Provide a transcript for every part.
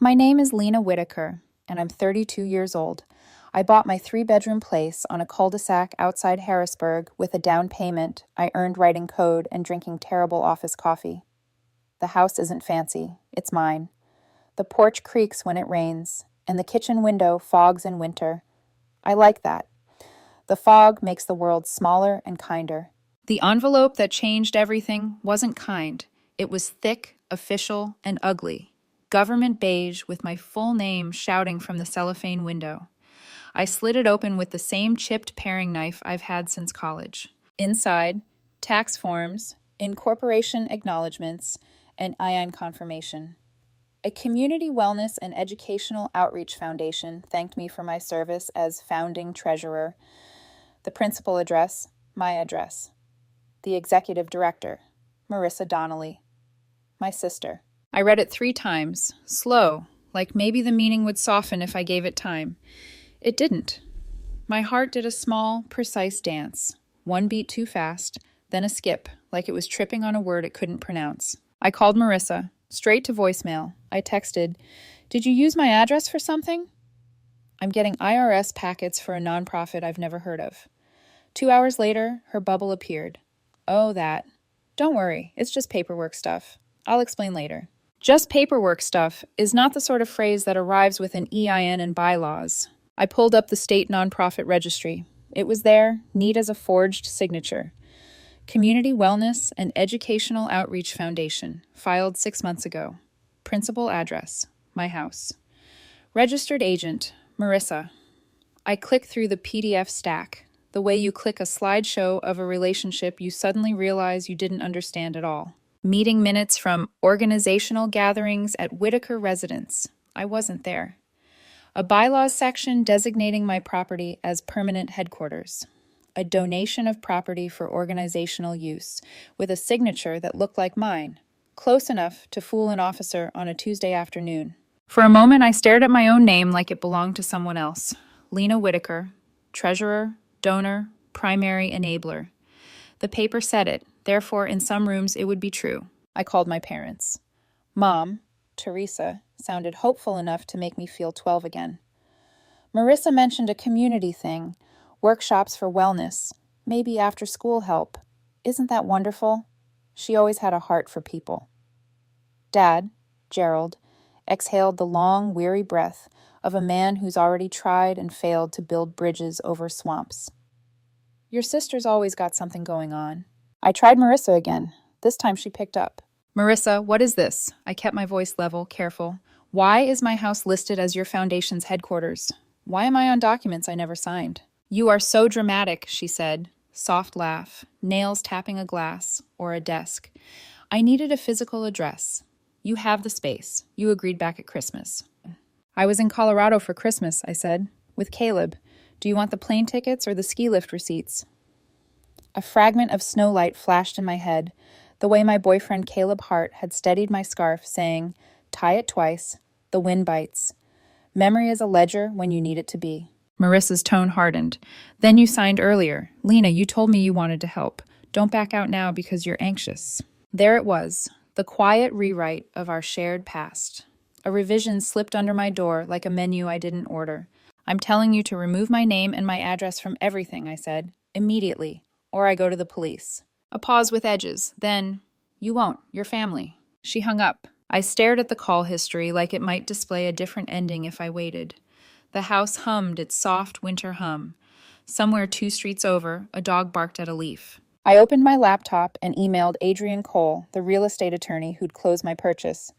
My name is Lena Whitaker, and I'm 32 years old. I bought my 3-bedroom place on a cul-de-sac outside Harrisburg with a down payment I earned writing code and drinking terrible office coffee. The house isn't fancy, it's mine. The porch creaks when it rains, and the kitchen window fogs in winter. I like that. The fog makes the world smaller and kinder. The envelope that changed everything wasn't kind. It was thick, official, and ugly. Government beige with my full name shouting from the cellophane window. I slid it open with the same chipped paring knife I've had since college. Inside, tax forms, incorporation acknowledgments, and IN confirmation. A community wellness and educational outreach foundation thanked me for my service as founding treasurer. The principal address, my address. The executive director, Marissa Donnelly. My sister. I read it 3 times, slow, like maybe the meaning would soften if I gave it time. It didn't. My heart did a small, precise dance. 1 beat too fast, then a skip, like it was tripping on a word it couldn't pronounce. I called Marissa, straight to voicemail. I texted, "Did you use my address for something?" I'm getting IRS packets for a nonprofit I've never heard of. 2 hours later, her bubble appeared. Oh, that. Don't worry, it's just paperwork stuff. I'll explain later. Just paperwork stuff is not the sort of phrase that arrives with an EIN and bylaws. I pulled up the state nonprofit registry. It was there, neat as a forged signature. Community Wellness and Educational Outreach Foundation, filed 6 months ago. Principal address, my house. Registered agent, Marissa. I click through the PDF stack, the way you click a slideshow of a relationship you suddenly realize you didn't understand at all. Meeting minutes from organizational gatherings at Whitaker residence. I wasn't there. A bylaws section designating my property as permanent headquarters. A donation of property for organizational use, with a signature that looked like mine, close enough to fool an officer on a Tuesday afternoon. For a moment, I stared at my own name like it belonged to someone else. Lena Whitaker, treasurer, donor, primary enabler. The paper said it, therefore in some rooms it would be true. I called my parents. Mom, Teresa, sounded hopeful enough to make me feel 12 again. Marissa mentioned a community thing, workshops for wellness, maybe after-school help. Isn't that wonderful? She always had a heart for people. Dad, Gerald, exhaled the long, weary breath of a man who's already tried and failed to build bridges over swamps. Your sister's always got something going on. I tried Marissa again. This time she picked up. Marissa, what is this? I kept my voice level, careful. Why is my house listed as your foundation's headquarters? Why am I on documents I never signed? You are so dramatic, she said. Soft laugh, nails tapping a glass or a desk. I needed a physical address. You have the space. You agreed back at Christmas. I was in Colorado for Christmas, I said, with Caleb. Do you want the plane tickets or the ski lift receipts? A fragment of snowlight flashed in my head, the way my boyfriend Caleb Hart had steadied my scarf, saying, "Tie it twice, the wind bites. Memory is a ledger when you need it to be." Marissa's tone hardened. Then you signed earlier. Lena, you told me you wanted to help. Don't back out now because you're anxious. There it was, the quiet rewrite of our shared past. A revision slipped under my door like a menu I didn't order. I'm telling you to remove my name and my address from everything, I said, immediately, or I go to the police. A pause with edges. Then, you won't, your family. She hung up. I stared at the call history like it might display a different ending if I waited. The house hummed its soft winter hum. Somewhere 2 streets over, a dog barked at a leaf. I opened my laptop and emailed Adrian Cole, the real estate attorney who'd closed my purchase.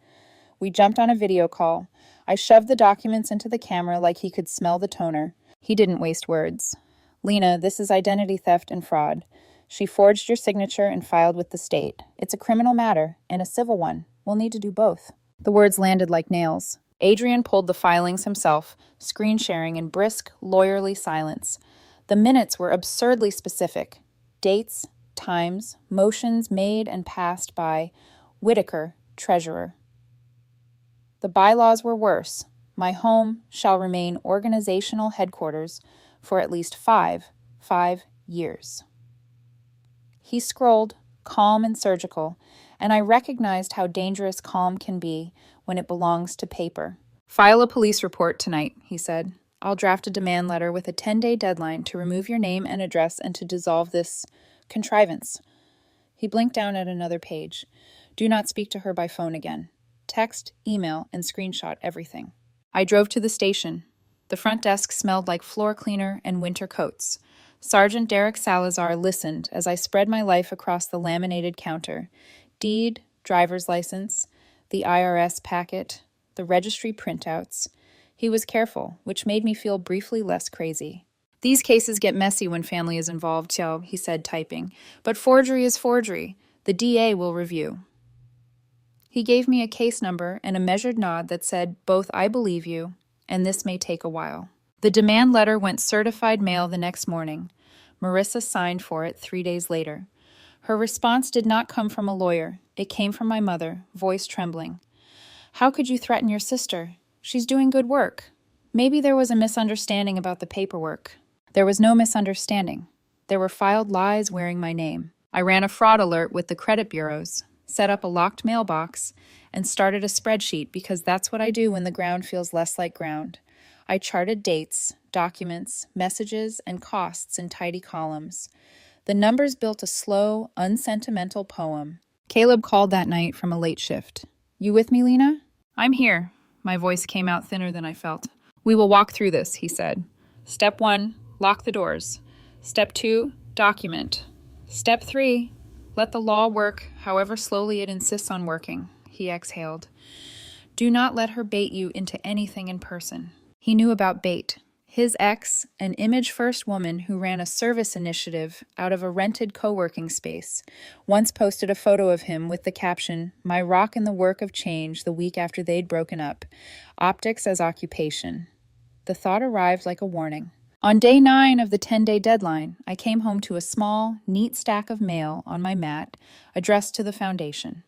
We jumped on a video call. I shoved the documents into the camera like he could smell the toner. He didn't waste words. Lena, this is identity theft and fraud. She forged your signature and filed with the state. It's a criminal matter, and a civil one. We'll need to do both. The words landed like nails. Adrian pulled the filings himself, screen sharing in brisk, lawyerly silence. The minutes were absurdly specific. Dates, times, motions made and passed by Whitaker, treasurer. The bylaws were worse. My home shall remain organizational headquarters for at least five years. He scrolled, calm and surgical, and I recognized how dangerous calm can be when it belongs to paper. File a police report tonight, he said. I'll draft a demand letter with a 10-day deadline to remove your name and address and to dissolve this contrivance. He blinked down at another page. Do not speak to her by phone again. Text, email, and screenshot everything. I drove to the station. The front desk smelled like floor cleaner and winter coats. Sergeant Derek Salazar listened as I spread my life across the laminated counter. Deed, driver's license, the IRS packet, the registry printouts. He was careful, which made me feel briefly less crazy. These cases get messy when family is involved, Xiao, he said, typing. But forgery is forgery. The DA will review. He gave me a case number and a measured nod that said, both I believe you, and this may take a while. The demand letter went certified mail the next morning. Marissa signed for it 3 days later. Her response did not come from a lawyer. It came from my mother, voice trembling. How could you threaten your sister? She's doing good work. Maybe there was a misunderstanding about the paperwork. There was no misunderstanding. There were filed lies wearing my name. I ran a fraud alert with the credit bureaus, set up a locked mailbox, and started a spreadsheet because that's what I do when the ground feels less like ground. I charted dates, documents, messages, and costs in tidy columns. The numbers built a slow, unsentimental poem. Caleb called that night from a late shift. You with me, Lena? I'm here. My voice came out thinner than I felt. We will walk through this, he said. Step 1, lock the doors. Step 2, document. Step 3, let the law work however slowly it insists on working, he exhaled. Do not let her bait you into anything in person. He knew about bait. His ex, an image-first woman who ran a service initiative out of a rented co-working space, once posted a photo of him with the caption, "My rock in the work of change," the week after they'd broken up. Optics as occupation. The thought arrived like a warning. On day 9 of the 10-day deadline, I came home to a small, neat stack of mail on my mat, addressed to the foundation.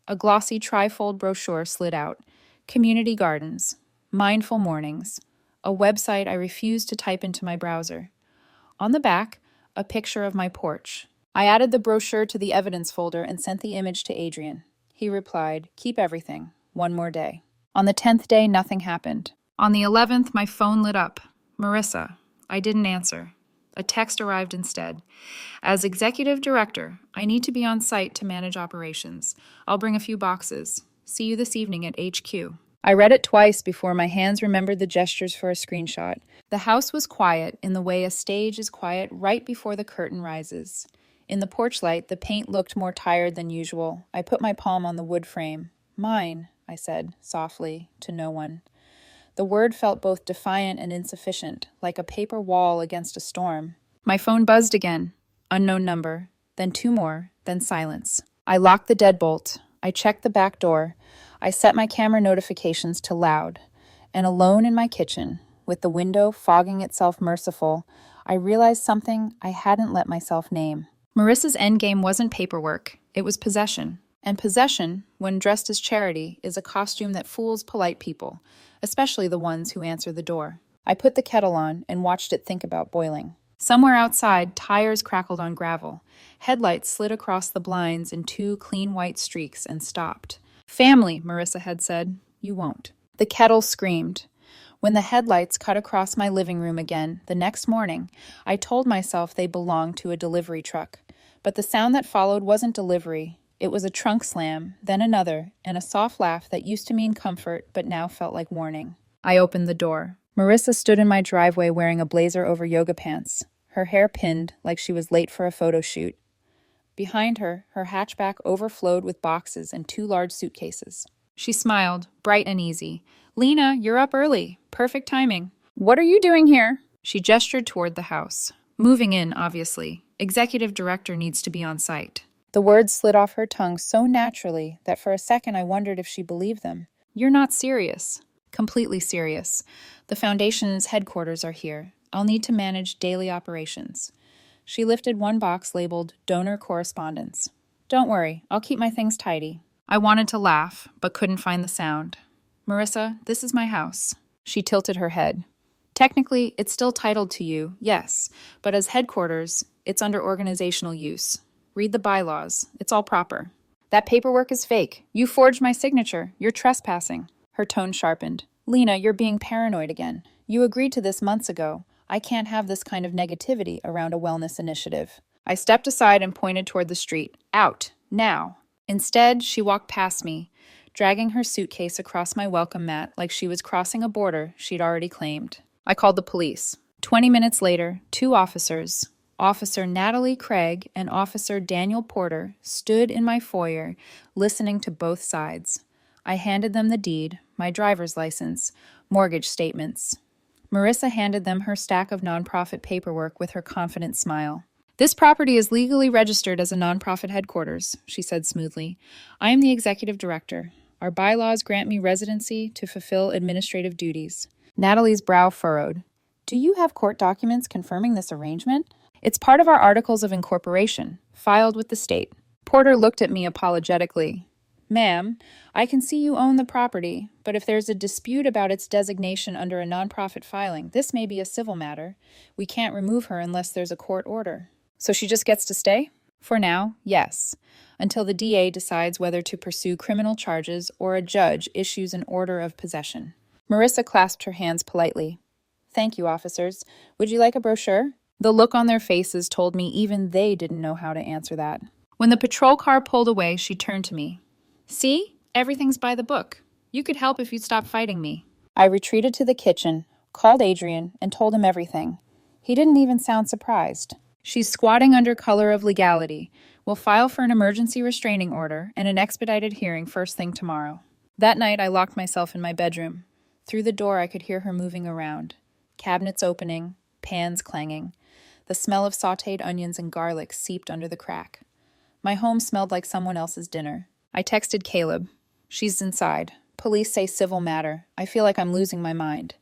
A glossy trifold brochure slid out. Community gardens. Mindful mornings. A website I refused to type into my browser. On the back, a picture of my porch. I added the brochure to the evidence folder and sent the image to Adrian. He replied, keep everything. One more day. On the 10th day, nothing happened. On the 11th, my phone lit up. Marissa. I didn't answer. A text arrived instead. As executive director, I need to be on site to manage operations. I'll bring a few boxes. See you this evening at HQ. I read it twice before my hands remembered the gestures for a screenshot. The house was quiet in the way a stage is quiet right before the curtain rises. In the porch light, the paint looked more tired than usual. I put my palm on the wood frame. Mine, I said, softly, to no one. The word felt both defiant and insufficient, like a paper wall against a storm. My phone buzzed again. Unknown number. Then 2 more. Then silence. I locked the deadbolt. I checked the back door. I set my camera notifications to loud. And alone in my kitchen, with the window fogging itself merciful, I realized something I hadn't let myself name. Marissa's endgame wasn't paperwork. It was possession. And possession, when dressed as charity, is a costume that fools polite people, especially the ones who answer the door. I put the kettle on and watched it think about boiling. Somewhere outside, tires crackled on gravel. Headlights slid across the blinds in 2 clean white streaks and stopped. Family, Marissa had said. You won't. The kettle screamed. When the headlights cut across my living room again, the next morning, I told myself they belonged to a delivery truck. But the sound that followed wasn't delivery. It was a trunk slam, then another, and a soft laugh that used to mean comfort but now felt like warning. I opened the door. Marissa stood in my driveway wearing a blazer over yoga pants, her hair pinned like she was late for a photo shoot. Behind her, her hatchback overflowed with boxes and 2 large suitcases. She smiled, bright and easy. Lena, you're up early. Perfect timing. What are you doing here? She gestured toward the house. Moving in, obviously. Executive director needs to be on site. The words slid off her tongue so naturally that for a second I wondered if she believed them. You're not serious. Completely serious. The foundation's headquarters are here. I'll need to manage daily operations. She lifted 1 box labeled Donor Correspondence. Don't worry, I'll keep my things tidy. I wanted to laugh, but couldn't find the sound. Marissa, this is my house. She tilted her head. Technically, it's still titled to you, yes, but as headquarters, it's under organizational use. Read the bylaws. It's all proper. That paperwork is fake. You forged my signature. You're trespassing. Her tone sharpened. Lena, you're being paranoid again. You agreed to this months ago. I can't have this kind of negativity around a wellness initiative. I stepped aside and pointed toward the street. Out. Now. Instead, she walked past me, dragging her suitcase across my welcome mat like she was crossing a border she'd already claimed. I called the police. 20 minutes later, two officers, Officer Natalie Craig and Officer Daniel Porter, stood in my foyer, listening to both sides. I handed them the deed, my driver's license, mortgage statements. Marissa handed them her stack of nonprofit paperwork with her confident smile. This property is legally registered as a nonprofit headquarters, she said smoothly. I am the executive director. Our bylaws grant me residency to fulfill administrative duties. Natalie's brow furrowed. Do you have court documents confirming this arrangement? It's part of our articles of incorporation, filed with the state. Porter looked at me apologetically. Ma'am, I can see you own the property, but if there's a dispute about its designation under a nonprofit filing, this may be a civil matter. We can't remove her unless there's a court order. So she just gets to stay? For now, yes, until the DA decides whether to pursue criminal charges or a judge issues an order of possession. Marissa clasped her hands politely. Thank you, officers. Would you like a brochure? The look on their faces told me even they didn't know how to answer that. When the patrol car pulled away, she turned to me. See? Everything's by the book. You could help if you'd stop fighting me. I retreated to the kitchen, called Adrian, and told him everything. He didn't even sound surprised. She's squatting under color of legality. We'll file for an emergency restraining order and an expedited hearing first thing tomorrow. That night, I locked myself in my bedroom. Through the door, I could hear her moving around. Cabinets opening, pans clanging. The smell of sautéed onions and garlic seeped under the crack. My home smelled like someone else's dinner. I texted Caleb. She's inside. Police say civil matter. I feel like I'm losing my mind.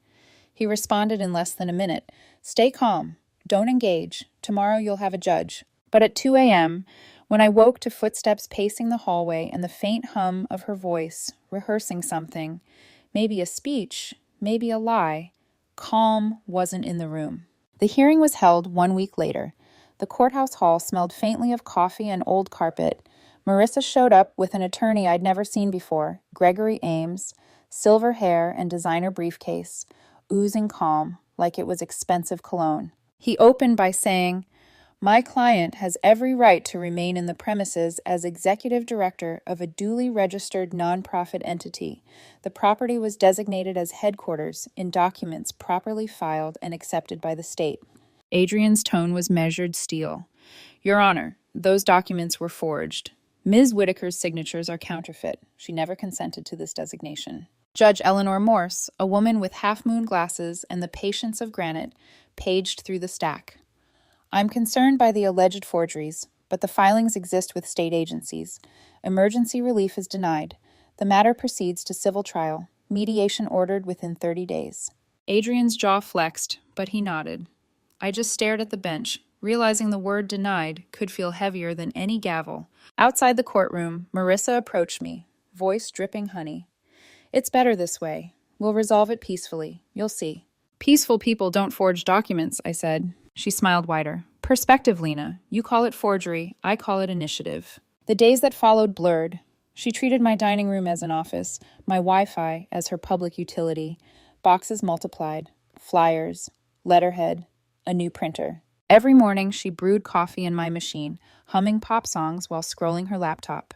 He responded in less than a minute. Stay calm. Don't engage. Tomorrow you'll have a judge. But at 2 a.m., when I woke to footsteps pacing the hallway and the faint hum of her voice, rehearsing something, maybe a speech, maybe a lie, calm wasn't in the room. The hearing was held 1 week later. The courthouse hall smelled faintly of coffee and old carpet. Marissa showed up with an attorney I'd never seen before, Gregory Ames, silver hair and designer briefcase, oozing calm, like it was expensive cologne. He opened by saying, My client has every right to remain in the premises as executive director of a duly registered nonprofit entity. The property was designated as headquarters in documents properly filed and accepted by the state. Adrian's tone was measured steel. Your Honor, those documents were forged. Ms. Whitaker's signatures are counterfeit. She never consented to this designation. Judge Eleanor Morse, a woman with half-moon glasses and the patience of granite, paged through the stack. I'm concerned by the alleged forgeries, but the filings exist with state agencies. Emergency relief is denied. The matter proceeds to civil trial. Mediation ordered within 30 days. Adrian's jaw flexed, but he nodded. I just stared at the bench, realizing the word denied could feel heavier than any gavel. Outside the courtroom, Marissa approached me, voice dripping honey. It's better this way. We'll resolve it peacefully. You'll see. Peaceful people don't forge documents, I said. She smiled wider. Perspective, Lena. You call it forgery. I call it initiative. The days that followed blurred. She treated my dining room as an office, my Wi-Fi as her public utility. Boxes multiplied. Flyers. Letterhead. A new printer. Every morning, she brewed coffee in my machine, humming pop songs while scrolling her laptop.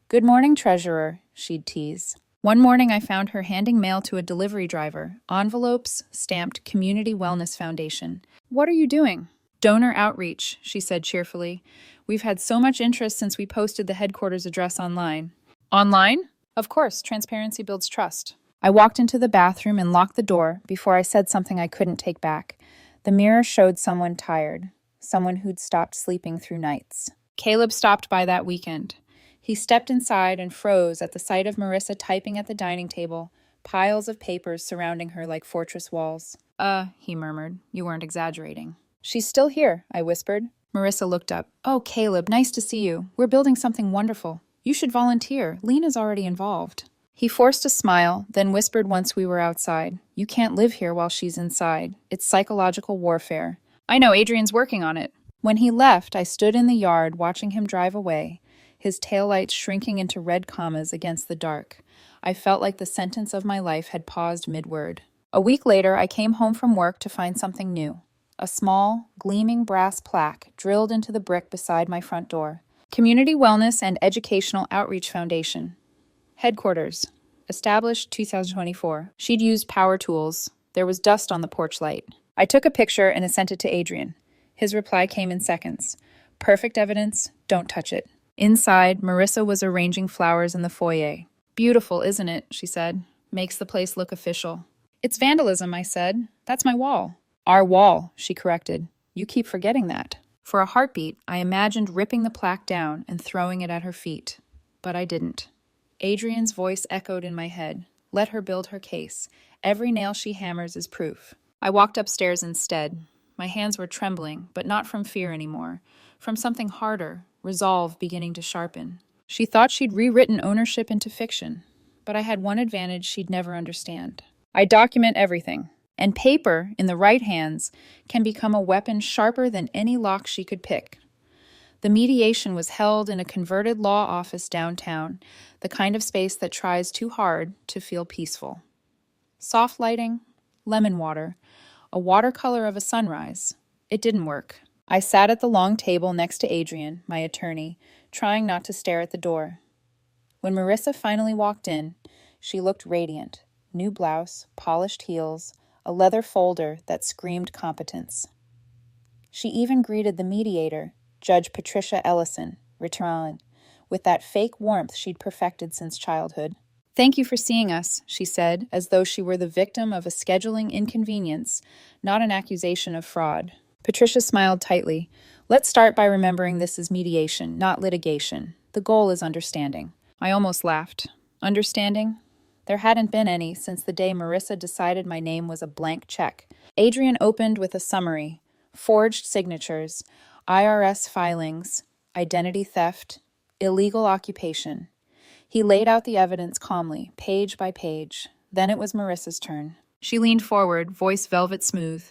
Good morning, treasurer, she'd tease. One morning, I found her handing mail to a delivery driver, envelopes stamped Community Wellness Foundation. What are you doing? Donor outreach, she said cheerfully. We've had so much interest since we posted the headquarters address online. Online? Of course, transparency builds trust. I walked into the bathroom and locked the door before I said something I couldn't take back. The mirror showed someone tired, someone who'd stopped sleeping through nights. Caleb stopped by that weekend. He stepped inside and froze at the sight of Marissa typing at the dining table, piles of papers surrounding her like fortress walls. He murmured. You weren't exaggerating. She's still here, I whispered. Marissa looked up. Oh, Caleb, nice to see you. We're building something wonderful. You should volunteer. Lena's already involved. He forced a smile, then whispered once we were outside. You can't live here while she's inside. It's psychological warfare. I know, Adrian's working on it. When he left, I stood in the yard watching him drive away, his taillights shrinking into red commas against the dark. I felt like the sentence of my life had paused mid-word. A week later, I came home from work to find something new. A small, gleaming brass plaque drilled into the brick beside my front door. Community Wellness and Educational Outreach Foundation. Headquarters. Established 2024. She'd used power tools. There was dust on the porch light. I took a picture and sent it to Adrian. His reply came in seconds. Perfect evidence, don't touch it. Inside, Marissa was arranging flowers in the foyer. Beautiful, isn't it? She said. Makes the place look official. It's vandalism, I said. That's my wall. Our wall, she corrected. You keep forgetting that. For a heartbeat, I imagined ripping the plaque down and throwing it at her feet. But I didn't. Adrian's voice echoed in my head. Let her build her case. Every nail she hammers is proof. I walked upstairs instead. My hands were trembling, but not from fear anymore. From something harder, resolve beginning to sharpen. She thought she'd rewritten ownership into fiction, but I had one advantage she'd never understand. I document everything, and paper, in the right hands, can become a weapon sharper than any lock she could pick. The mediation was held in a converted law office downtown, the kind of space that tries too hard to feel peaceful. Soft lighting, lemon water, a watercolor of a sunrise. It didn't work. I sat at the long table next to Adrian, my attorney, trying not to stare at the door. When Marissa finally walked in, she looked radiant. New blouse, polished heels, a leather folder that screamed competence. She even greeted the mediator, Judge Patricia Ellison, Betrayal, with that fake warmth she'd perfected since childhood. Thank you for seeing us, she said, as though she were the victim of a scheduling inconvenience, not an accusation of fraud. Patricia smiled tightly. Let's start by remembering this is mediation, not litigation. The goal is understanding. I almost laughed. Understanding? There hadn't been any since the day Marissa decided my name was a blank check. Adrian opened with a summary. Forged signatures, IRS filings, identity theft, illegal occupation. He laid out the evidence calmly, page by page. Then it was Marissa's turn. She leaned forward, voice velvet smooth.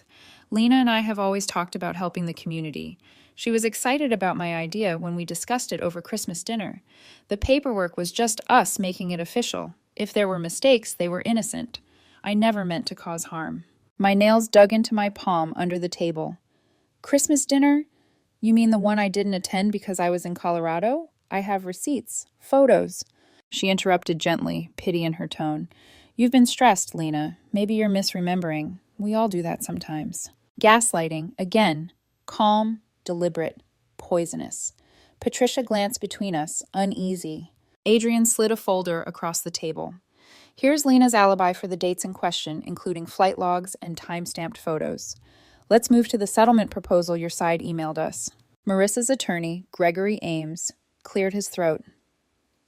Lena and I have always talked about helping the community. She was excited about my idea when we discussed it over Christmas dinner. The paperwork was just us making it official. If there were mistakes, they were innocent. I never meant to cause harm. My nails dug into my palm under the table. Christmas dinner? You mean the one I didn't attend because I was in Colorado? I have receipts, photos. She interrupted gently, pity in her tone. You've been stressed, Lena. Maybe you're misremembering. We all do that sometimes. Gaslighting, again. Calm, deliberate, poisonous. Patricia glanced between us, uneasy. Adrian slid a folder across the table. Here's Lena's alibi for the dates in question, including flight logs and time-stamped photos. Let's move to the settlement proposal your side emailed us. Marissa's attorney, Gregory Ames, cleared his throat.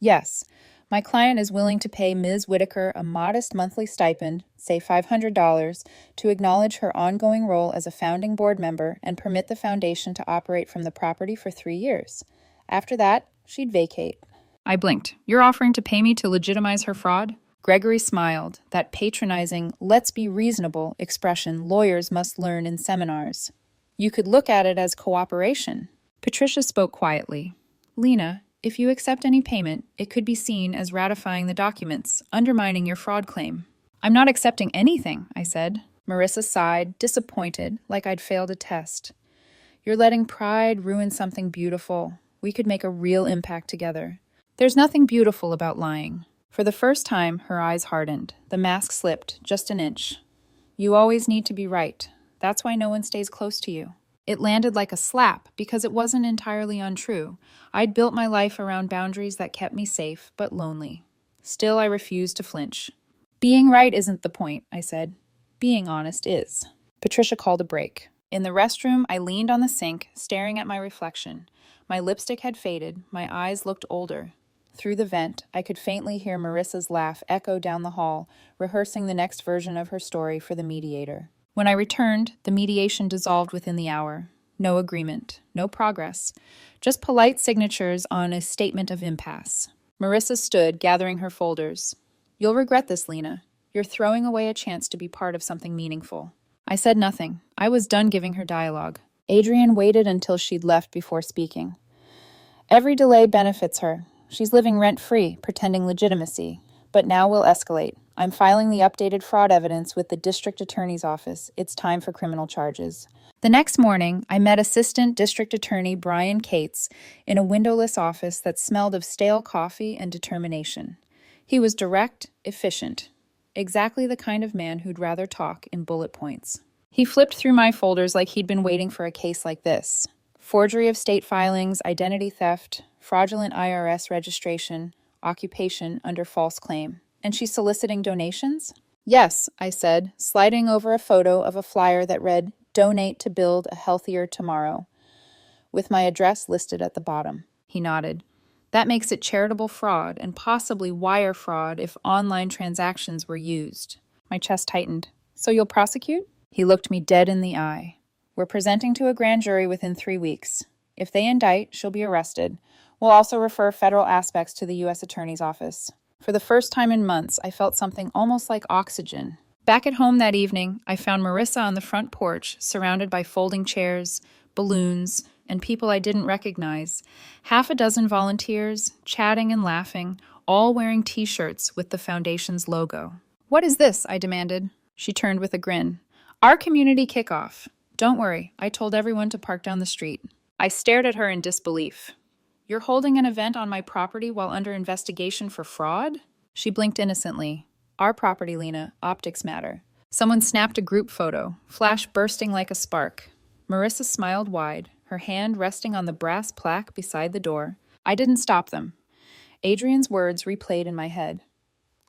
Yes, my client is willing to pay Ms. Whitaker a modest monthly stipend, say $500, to acknowledge her ongoing role as a founding board member and permit the foundation to operate from the property for 3 years. After that, she'd vacate. I blinked. You're offering to pay me to legitimize her fraud? Gregory smiled, that patronizing, let's be reasonable expression lawyers must learn in seminars. You could look at it as cooperation. Patricia spoke quietly. Lena, if you accept any payment, it could be seen as ratifying the documents, undermining your fraud claim. I'm not accepting anything, I said. Marissa sighed, disappointed, like I'd failed a test. You're letting pride ruin something beautiful. We could make a real impact together. There's nothing beautiful about lying. For the first time, her eyes hardened. The mask slipped, just an inch. You always need to be right. That's why no one stays close to you. It landed like a slap, because it wasn't entirely untrue. I'd built my life around boundaries that kept me safe, but lonely. Still, I refused to flinch. Being right isn't the point, I said. Being honest is. Patricia called a break. In the restroom, I leaned on the sink, staring at my reflection. My lipstick had faded, my eyes looked older. Through the vent, I could faintly hear Marissa's laugh echo down the hall, rehearsing the next version of her story for the mediator. When I returned, the mediation dissolved within the hour. No agreement, no progress, just polite signatures on a statement of impasse. Marissa stood, gathering her folders. You'll regret this, Lena. You're throwing away a chance to be part of something meaningful. I said nothing. I was done giving her dialogue. Adrian waited until she'd left before speaking. Every delay benefits her. She's living rent-free, pretending legitimacy. But now we'll escalate. I'm filing the updated fraud evidence with the district attorney's office. It's time for criminal charges. The next morning, I met Assistant District Attorney Brian Cates in a windowless office that smelled of stale coffee and determination. He was direct, efficient, exactly the kind of man who'd rather talk in bullet points. He flipped through my folders like he'd been waiting for a case like this. Forgery of state filings, identity theft, fraudulent IRS registration, occupation under false claim. And she's soliciting donations? Yes, I said, sliding over a photo of a flyer that read, "Donate to build a healthier tomorrow," with my address listed at the bottom. He nodded. That makes it charitable fraud and possibly wire fraud if online transactions were used. My chest tightened. So you'll prosecute? He looked me dead in the eye. We're presenting to a grand jury within 3 weeks. If they indict, she'll be arrested. We'll also refer federal aspects to the U.S. Attorney's Office. For the first time in months, I felt something almost like oxygen. Back at home that evening, I found Marissa on the front porch, surrounded by folding chairs, balloons, and people I didn't recognize. Half a dozen volunteers, chatting and laughing, all wearing t-shirts with the foundation's logo. "What is this?" I demanded. She turned with a grin. "Our community kickoff. Don't worry, I told everyone to park down the street." I stared at her in disbelief. "You're holding an event on my property while under investigation for fraud?" She blinked innocently. "Our property, Lena. Optics matter." Someone snapped a group photo, flash bursting like a spark. Marissa smiled wide, her hand resting on the brass plaque beside the door. I didn't stop them. Adrian's words replayed in my head.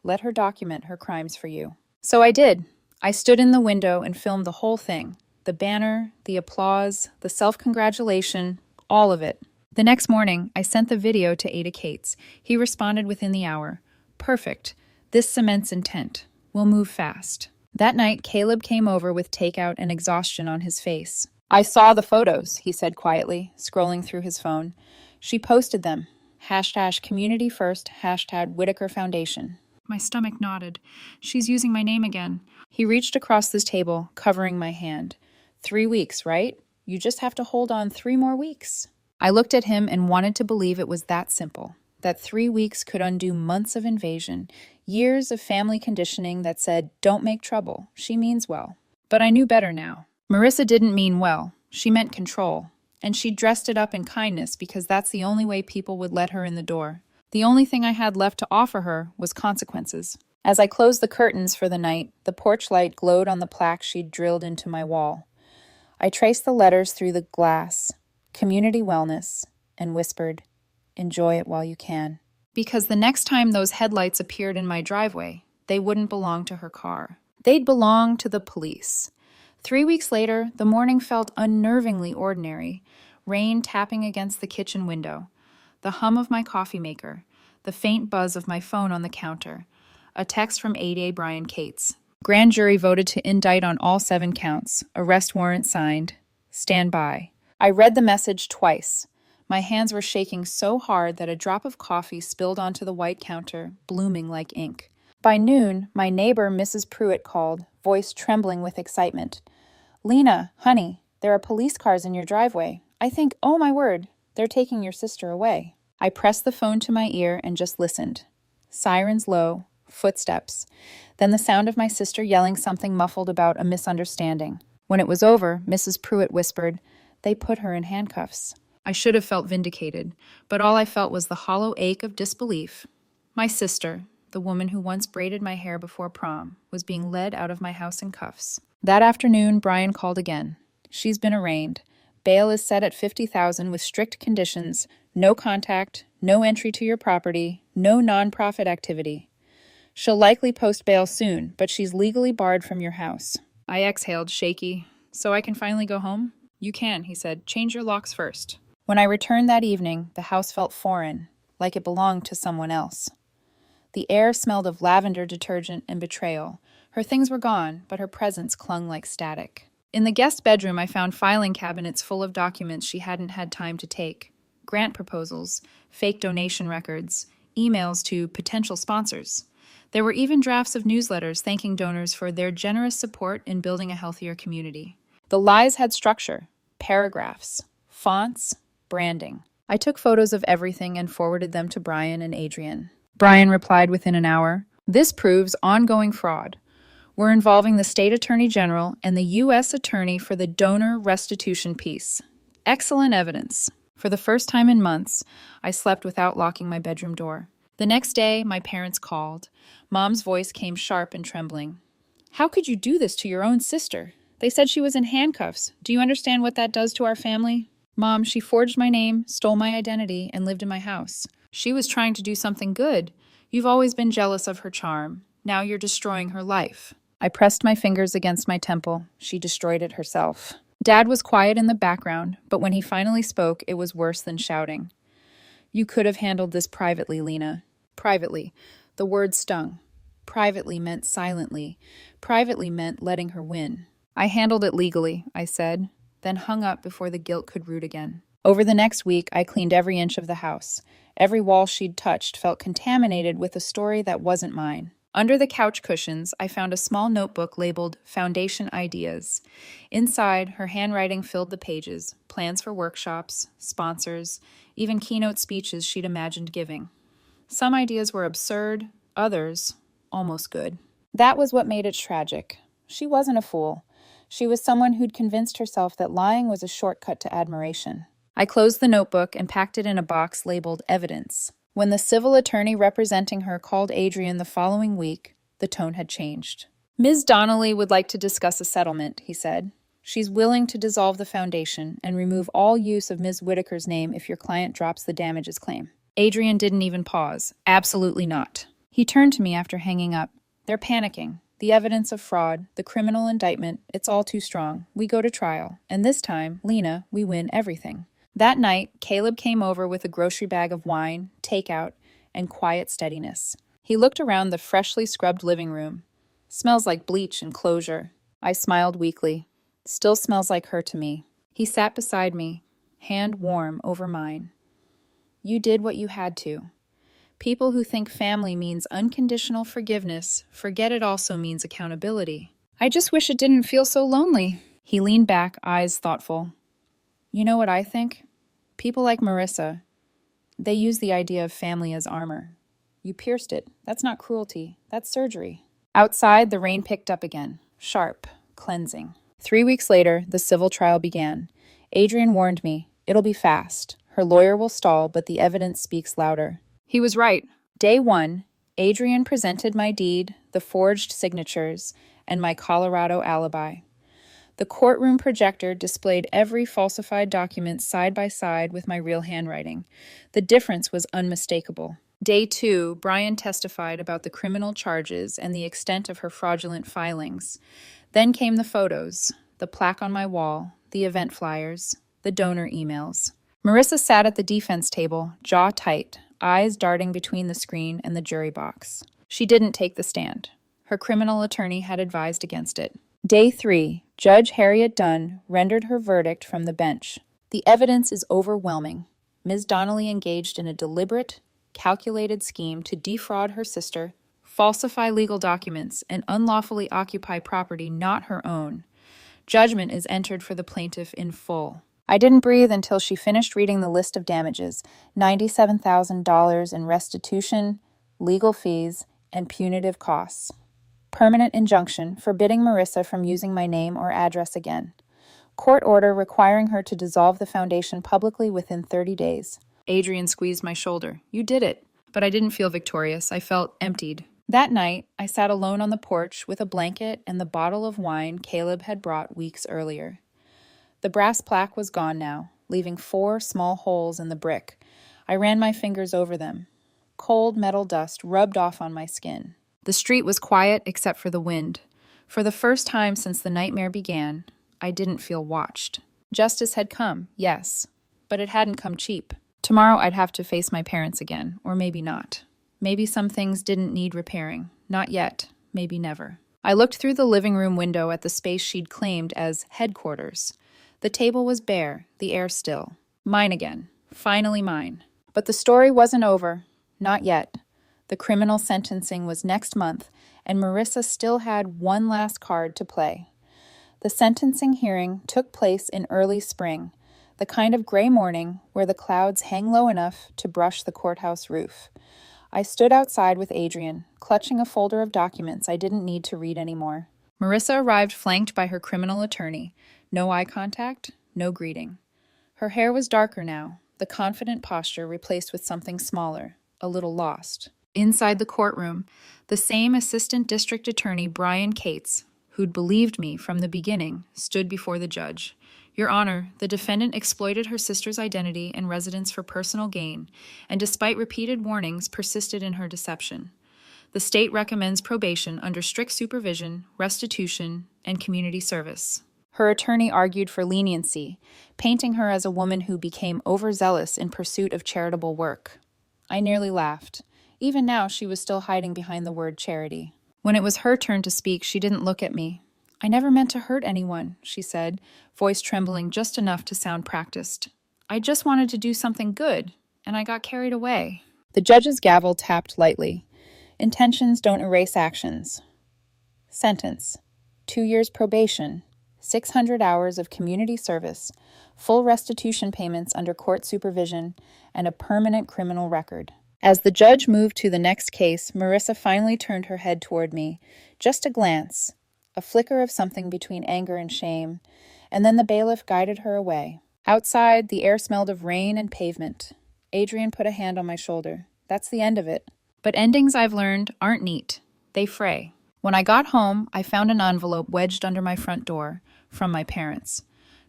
"Let her document her crimes for you." So I did. I stood in the window and filmed the whole thing. The banner, the applause, the self-congratulation, all of it. The next morning, I sent the video to Ada Cates. He responded within the hour. "Perfect. This cements intent. We'll move fast." That night, Caleb came over with takeout and exhaustion on his face. "I saw the photos," he said quietly, scrolling through his phone. "She posted them. Hashtag community first, hashtag Whitaker Foundation." My stomach knotted. She's using my name again. He reached across the table, covering my hand. 3 weeks, right? You just have to hold on 3 more weeks. I looked at him and wanted to believe it was that simple, that 3 weeks could undo months of invasion, years of family conditioning that said, "Don't make trouble, she means well." But I knew better now. Marissa didn't mean well, she meant control. And she dressed it up in kindness because that's the only way people would let her in the door. The only thing I had left to offer her was consequences. As I closed the curtains for the night, the porch light glowed on the plaque she'd drilled into my wall. I traced the letters through the glass, "Community Wellness," and whispered, "Enjoy it while you can." Because the next time those headlights appeared in my driveway, they wouldn't belong to her car. They'd belong to the police. 3 weeks later, the morning felt unnervingly ordinary. Rain tapping against the kitchen window, the hum of my coffee maker, the faint buzz of my phone on the counter, a text from 8A Brian Cates. Grand jury voted to indict on all 7 counts. Arrest warrant signed. Stand by. I read the message twice. My hands were shaking so hard that a drop of coffee spilled onto the white counter, blooming like ink. By noon, my neighbor, Mrs. Pruitt, called, voice trembling with excitement. "Lena, honey, there are police cars in your driveway. I think, oh my word, they're taking your sister away." I pressed the phone to my ear and just listened. Sirens low, footsteps, then the sound of my sister yelling something muffled about a misunderstanding. When it was over, Mrs. Pruitt whispered, "They put her in handcuffs." I should have felt vindicated, but all I felt was the hollow ache of disbelief. My sister, the woman who once braided my hair before prom, was being led out of my house in cuffs. That afternoon, Brian called again. "She's been arraigned. Bail is set at $50,000 with strict conditions, no contact, no entry to your property, no nonprofit activity. She'll likely post bail soon, but she's legally barred from your house." I exhaled, shaky. "So I can finally go home?" "You can," he said. "Change your locks first." When I returned that evening, the house felt foreign, like it belonged to someone else. The air smelled of lavender detergent and betrayal. Her things were gone, but her presence clung like static. In the guest bedroom, I found filing cabinets full of documents she hadn't had time to take. Grant proposals, fake donation records, emails to potential sponsors. There were even drafts of newsletters thanking donors for their generous support in building a healthier community. The lies had structure, paragraphs, fonts, branding. I took photos of everything and forwarded them to Brian and Adrian. Brian replied within an hour, This proves ongoing fraud. We're involving the state attorney general and the U.S. attorney for the donor restitution piece. Excellent evidence. For the first time in months, I slept without locking my bedroom door. The next day, my parents called. Mom's voice came sharp and trembling. How could you do this to your own sister? They said she was in handcuffs. Do you understand what that does to our family? Mom, she forged my name, stole my identity, and lived in my house. She was trying to do something good. You've always been jealous of her charm. Now you're destroying her life. I pressed my fingers against my temple. She destroyed it herself. Dad was quiet in the background, but when he finally spoke, it was worse than shouting. You could have handled this privately, Lena. Privately. The word stung. Privately meant silently. Privately meant letting her win. I handled it legally, I said, then hung up before the guilt could root again. Over the next week, I cleaned every inch of the house. Every wall she'd touched felt contaminated with a story that wasn't mine. Under the couch cushions, I found a small notebook labeled Foundation Ideas. Inside, her handwriting filled the pages, plans for workshops, sponsors, even keynote speeches she'd imagined giving. Some ideas were absurd, others almost good. That was what made it tragic. She wasn't a fool. She was someone who'd convinced herself that lying was a shortcut to admiration. I closed the notebook and packed it in a box labeled Evidence. When the civil attorney representing her called Adrian the following week, the tone had changed. Ms. Donnelly would like to discuss a settlement, he said. She's willing to dissolve the foundation and remove all use of Ms. Whitaker's name if your client drops the damages claim. Adrian didn't even pause. Absolutely not. He turned to me after hanging up. They're panicking. The evidence of fraud, the criminal indictment, it's all too strong. We go to trial. And this time, Lena, we win everything. That night, Caleb came over with a grocery bag of wine, takeout, and quiet steadiness. He looked around the freshly scrubbed living room. Smells like bleach and closure. I smiled weakly. Still smells like her to me. He sat beside me, hand warm over mine. You did what you had to. People who think family means unconditional forgiveness forget it also means accountability. I just wish it didn't feel so lonely. He leaned back, eyes thoughtful. You know what I think? People like Marissa, they use the idea of family as armor. You pierced it. That's not cruelty. That's surgery. Outside, the rain picked up again. Sharp, cleansing. 3 weeks later, the civil trial began. Adrian warned me, it'll be fast. Her lawyer will stall, but the evidence speaks louder. He was right. Day 1, Adrian presented my deed, the forged signatures, and my Colorado alibi. The courtroom projector displayed every falsified document side by side with my real handwriting. The difference was unmistakable. Day 2, Brian testified about the criminal charges and the extent of her fraudulent filings. Then came the photos, the plaque on my wall, the event flyers, the donor emails. Marissa sat at the defense table, jaw tight, eyes darting between the screen and the jury box. She didn't take the stand. Her criminal attorney had advised against it. Day 3, Judge Harriet Dunn rendered her verdict from the bench. The evidence is overwhelming. Ms. Donnelly engaged in a deliberate, calculated scheme to defraud her sister, falsify legal documents, and unlawfully occupy property not her own. Judgment is entered for the plaintiff in full. I didn't breathe until she finished reading the list of damages, $97,000 in restitution, legal fees, and punitive costs. Permanent injunction forbidding Marissa from using my name or address again. Court order requiring her to dissolve the foundation publicly within 30 days. Adrian squeezed my shoulder. You did it. But I didn't feel victorious. I felt emptied. That night, I sat alone on the porch with a blanket and the bottle of wine Caleb had brought weeks earlier. The brass plaque was gone now, leaving 4 small holes in the brick. I ran my fingers over them. Cold metal dust rubbed off on my skin. The street was quiet except for the wind. For the first time since the nightmare began, I didn't feel watched. Justice had come, yes, but it hadn't come cheap. Tomorrow I'd have to face my parents again, or maybe not. Maybe some things didn't need repairing. Not yet, maybe never. I looked through the living room window at the space she'd claimed as headquarters. The table was bare, the air still. Mine again. Finally mine. But the story wasn't over. Not yet. The criminal sentencing was next month, and Marissa still had one last card to play. The sentencing hearing took place in early spring, the kind of gray morning where the clouds hang low enough to brush the courthouse roof. I stood outside with Adrian, clutching a folder of documents I didn't need to read anymore. Marissa arrived flanked by her criminal attorney. No eye contact, no greeting. Her hair was darker now, the confident posture replaced with something smaller, a little lost. Inside the courtroom, the same assistant district attorney, Brian Cates, who'd believed me from the beginning, stood before the judge. Your Honor, the defendant exploited her sister's identity and residence for personal gain, and despite repeated warnings, persisted in her deception. The state recommends probation under strict supervision, restitution, and community service. Her attorney argued for leniency, painting her as a woman who became overzealous in pursuit of charitable work. I nearly laughed. Even now, she was still hiding behind the word charity. When it was her turn to speak, she didn't look at me. I never meant to hurt anyone, she said, voice trembling just enough to sound practiced. I just wanted to do something good, and I got carried away. The judge's gavel tapped lightly. Intentions don't erase actions. Sentence: 2 years probation, 600 hours of community service, full restitution payments under court supervision, and a permanent criminal record. As the judge moved to the next case, Marissa finally turned her head toward me. Just a glance, a flicker of something between anger and shame, and then the bailiff guided her away. Outside, the air smelled of rain and pavement. Adrian put a hand on my shoulder. That's the end of it. But endings, I've learned, aren't neat. They fray. When I got home, I found an envelope wedged under my front door from my parents.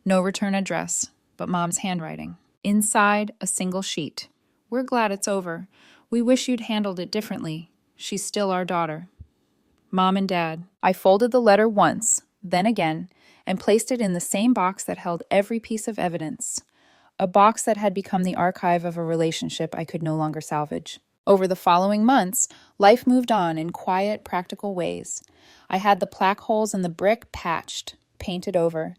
No return address, but Mom's handwriting. Inside, a single sheet. We're glad it's over. We wish you'd handled it differently. She's still our daughter. Mom and Dad. I folded the letter once, then again, and placed it in the same box that held every piece of evidence. A box that had become the archive of a relationship I could no longer salvage. Over the following months, life moved on in quiet, practical ways. I had the plaque holes in the brick patched, painted over.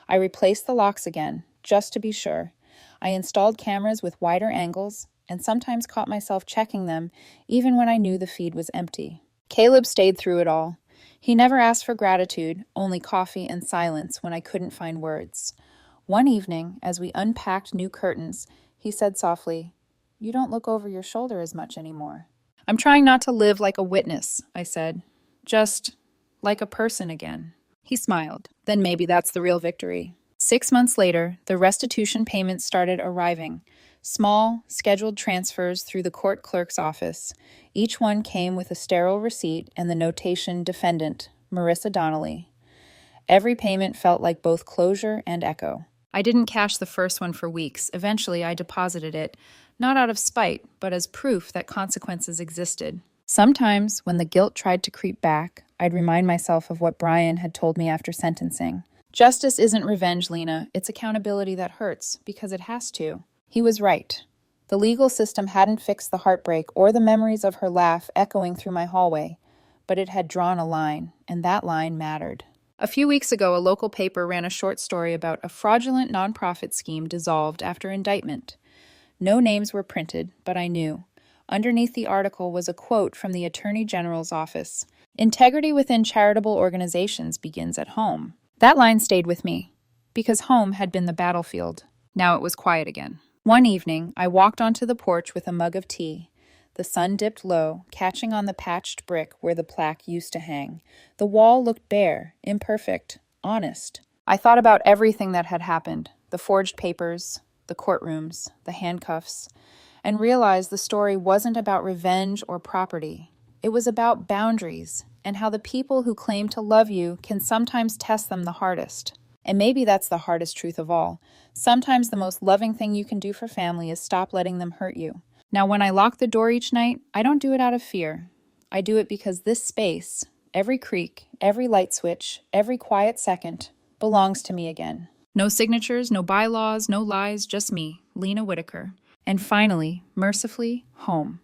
I replaced the locks again, just to be sure. I installed cameras with wider angles, and sometimes caught myself checking them, even when I knew the feed was empty. Caleb stayed through it all. He never asked for gratitude, only coffee and silence when I couldn't find words. One evening, as we unpacked new curtains, he said softly, "You don't look over your shoulder as much anymore." "I'm trying not to live like a witness," I said. "Just like a person again." He smiled. Then maybe that's the real victory. 6 months later, the restitution payments started arriving. Small, scheduled transfers through the court clerk's office. Each one came with a sterile receipt and the notation Defendant, Marissa Donnelly. Every payment felt like both closure and echo. I didn't cash the first one for weeks. Eventually, I deposited it, not out of spite, but as proof that consequences existed. Sometimes, when the guilt tried to creep back, I'd remind myself of what Brian had told me after sentencing. Justice isn't revenge, Lena. It's accountability that hurts, because it has to. He was right. The legal system hadn't fixed the heartbreak or the memories of her laugh echoing through my hallway, but it had drawn a line, and that line mattered. A few weeks ago, a local paper ran a short story about a fraudulent nonprofit scheme dissolved after indictment. No names were printed, but I knew. Underneath the article was a quote from the Attorney General's office. "Integrity within charitable organizations begins at home." That line stayed with me, because home had been the battlefield. Now it was quiet again. One evening, I walked onto the porch with a mug of tea. The sun dipped low, catching on the patched brick where the plaque used to hang. The wall looked bare, imperfect, honest. I thought about everything that had happened, the forged papers, the courtrooms, the handcuffs, and realized the story wasn't about revenge or property. It was about boundaries, and how the people who claim to love you can sometimes test them the hardest. And maybe that's the hardest truth of all. Sometimes the most loving thing you can do for family is stop letting them hurt you. Now, when I lock the door each night, I don't do it out of fear. I do it because this space, every creak, every light switch, every quiet second, belongs to me again. No signatures, no bylaws, no lies, just me, Lena Whitaker. And finally, mercifully, home.